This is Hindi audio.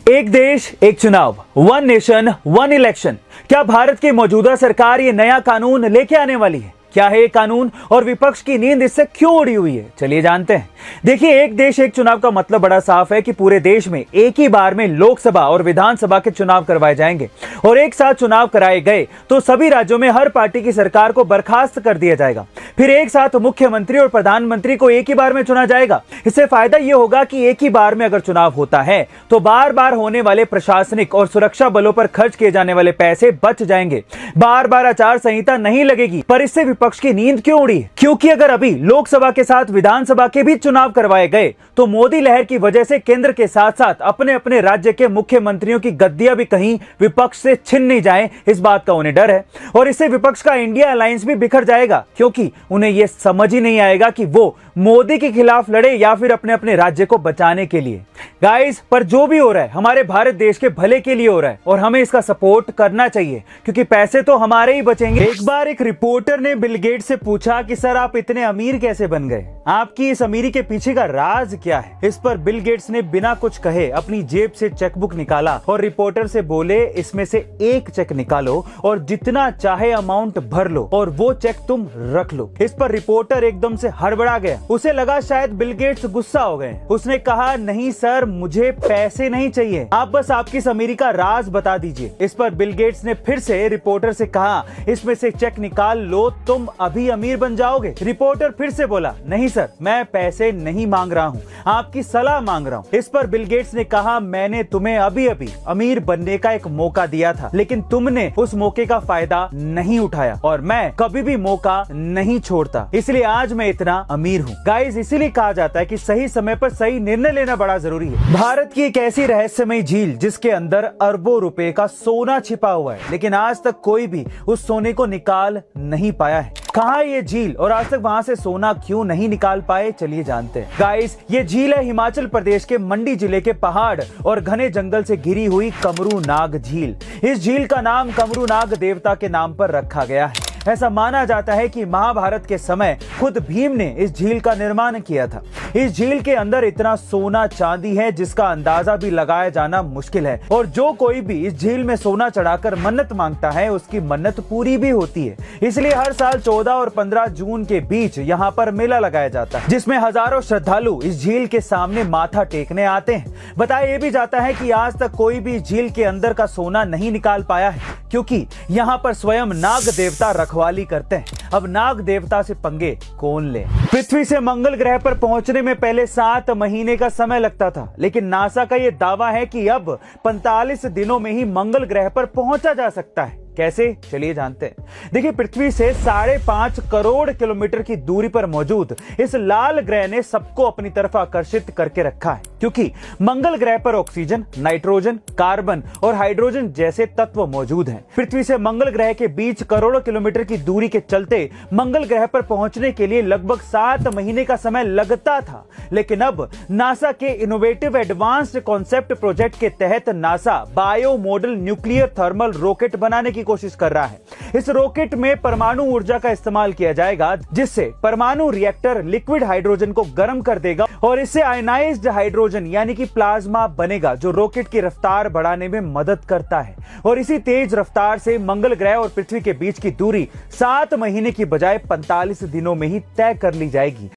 एक देश एक चुनाव, वन नेशन वन इलेक्शन। क्या भारत की मौजूदा सरकार ये नया कानून लेके आने वाली है? क्या है ये कानून और विपक्ष की नींद इससे क्यों उड़ी हुई है? चलिए जानते हैं। देखिए, एक देश एक चुनाव का मतलब बड़ा साफ है कि पूरे देश में एक ही बार में लोकसभा और विधानसभा के चुनाव करवाए जाएंगे और एक साथ चुनाव कराए गए तो सभी राज्यों में हर पार्टी की सरकार को बर्खास्त कर दिया जाएगा। फिर एक साथ मुख्यमंत्री और प्रधानमंत्री को एक ही बार में चुना जाएगा। इससे फायदा यह होगा कि एक ही बार में अगर चुनाव होता है तो बार बार होने वाले प्रशासनिक और सुरक्षा बलों पर खर्च किए जाने वाले पैसे बच जाएंगे। बार बार आचार संहिता नहीं लगेगी। पर इससे विपक्ष की नींद क्यों उड़ी? क्योंकि अगर अभी लोकसभा के साथ विधानसभा के भी चुनाव करवाए गए तो मोदी लहर की वजह से केंद्र के साथ साथ अपने अपने राज्य के मुख्यमंत्रियों की गद्दियां भी कहीं विपक्ष से छिन नहीं जाए, इस बात का उन्हें डर है। और इससे विपक्ष का इंडिया अलायंस भी बिखर जाएगा, क्योंकि उन्हें यह समझ ही नहीं आएगा कि वो मोदी के खिलाफ लड़े या फिर अपने अपने राज्य को बचाने के लिए। गाइस, पर जो भी हो रहा है हमारे भारत देश के भले के लिए हो रहा है और हमें इसका सपोर्ट करना चाहिए, क्योंकि पैसे तो हमारे ही बचेंगे। एक बार एक रिपोर्टर ने बिल गेट्स से पूछा कि सर, आप इतने अमीर कैसे बन गए? आपकी इस अमीरी के पीछे का राज क्या है? इस पर बिल गेट्स ने बिना कुछ कहे अपनी जेब से चेकबुक निकाला और रिपोर्टर से बोले, इसमें से एक चेक निकालो और जितना चाहे अमाउंट भर लो और वो चेक तुम रख लो। इस पर रिपोर्टर एकदम से हड़बड़ा गया। उसे लगा शायद बिल गेट्स गुस्सा हो गए। उसने कहा, नहीं सर, मुझे पैसे नहीं चाहिए, आप बस आपकी इस अमीरी का राज बता दीजिए। इस पर बिल गेट्स ने फिर से रिपोर्टर से कहा, इसमें से चेक निकाल लो, तुम अभी अमीर बन जाओगे। रिपोर्टर फिर से बोला, नहीं सर, मैं पैसे नहीं मांग रहा हूँ, आपकी सलाह मांग रहा हूँ। इस पर बिल गेट्स ने कहा, मैंने तुम्हें अभी अभी अमीर बनने का एक मौका दिया था, लेकिन तुमने उस मौके का फायदा नहीं उठाया और मैं कभी भी मौका नहीं छोड़ता, इसलिए आज मैं इतना अमीर हूँ। गाइस, इसीलिए कहा जाता है कि सही समय पर सही निर्णय लेना बड़ा जरूरी है। भारत की एक ऐसी रहस्यमय झील जिसके अंदर अरबों रुपए का सोना छिपा हुआ है, लेकिन आज तक कोई भी उस सोने को निकाल नहीं पाया है। कहाँ है ये झील और आज तक वहां से सोना क्यों नहीं निकाल पाए? चलिए जानते हैं। गाइस, ये झील है हिमाचल प्रदेश के मंडी जिले के पहाड़ और घने जंगल से घिरी हुई कमरू नाग झील। इस झील का नाम कमरू नाग देवता के नाम पर रखा गया है। ऐसा माना जाता है कि महाभारत के समय खुद भीम ने इस झील का निर्माण किया था। इस झील के अंदर इतना सोना चांदी है जिसका अंदाजा भी लगाया जाना मुश्किल है, और जो कोई भी इस झील में सोना चढ़ाकर मन्नत मांगता है उसकी मन्नत पूरी भी होती है। इसलिए हर साल 14 और 15 जून के बीच यहाँ पर मेला लगाया जाता है, जिसमें हजारों श्रद्धालु इस झील के सामने माथा टेकने आते हैं। बताया ये भी जाता है कि आज तक कोई भी झील के अंदर का सोना नहीं निकाल पाया है, क्योंकि यहाँ पर स्वयं नाग देवता रखवाली करते हैं। अब नाग देवता से पंगे कौन ले? पृथ्वी से मंगल ग्रह पर पहुंचने में पहले 7 महीने का समय लगता था, लेकिन नासा का यह दावा है कि अब 45 दिनों में ही मंगल ग्रह पर पहुंचा जा सकता है। कैसे? चलिए जानते हैं। देखिए, पृथ्वी से 5.5 करोड़ किलोमीटर की दूरी पर मौजूद इस लाल ग्रह ने सबको अपनी तरफ आकर्षित करके रखा है, क्योंकि मंगल ग्रह पर ऑक्सीजन, नाइट्रोजन, कार्बन और हाइड्रोजन जैसे तत्व मौजूद हैं। पृथ्वी से मंगल ग्रह के बीच करोड़ों किलोमीटर की दूरी के चलते मंगल ग्रह पर पहुंचने के लिए लगभग 7 महीने का समय लगता था, लेकिन अब नासा के इनोवेटिव एडवांस्ड कॉन्सेप्ट प्रोजेक्ट के तहत NASA bio model nuclear thermal rocket बनाने की कोशिश कर रहा है। इस रॉकेट में परमाणु ऊर्जा का इस्तेमाल किया जाएगा, जिससे परमाणु रिएक्टर लिक्विड हाइड्रोजन को गर्म कर देगा और इससे आयनाइज्ड हाइड्रोजन यानी कि प्लाज्मा बनेगा, जो रॉकेट की रफ्तार बढ़ाने में मदद करता है। और इसी तेज रफ्तार से मंगल ग्रह और पृथ्वी के बीच की दूरी 7 महीने की बजाय 45 दिनों में ही तय कर ली जाएगी।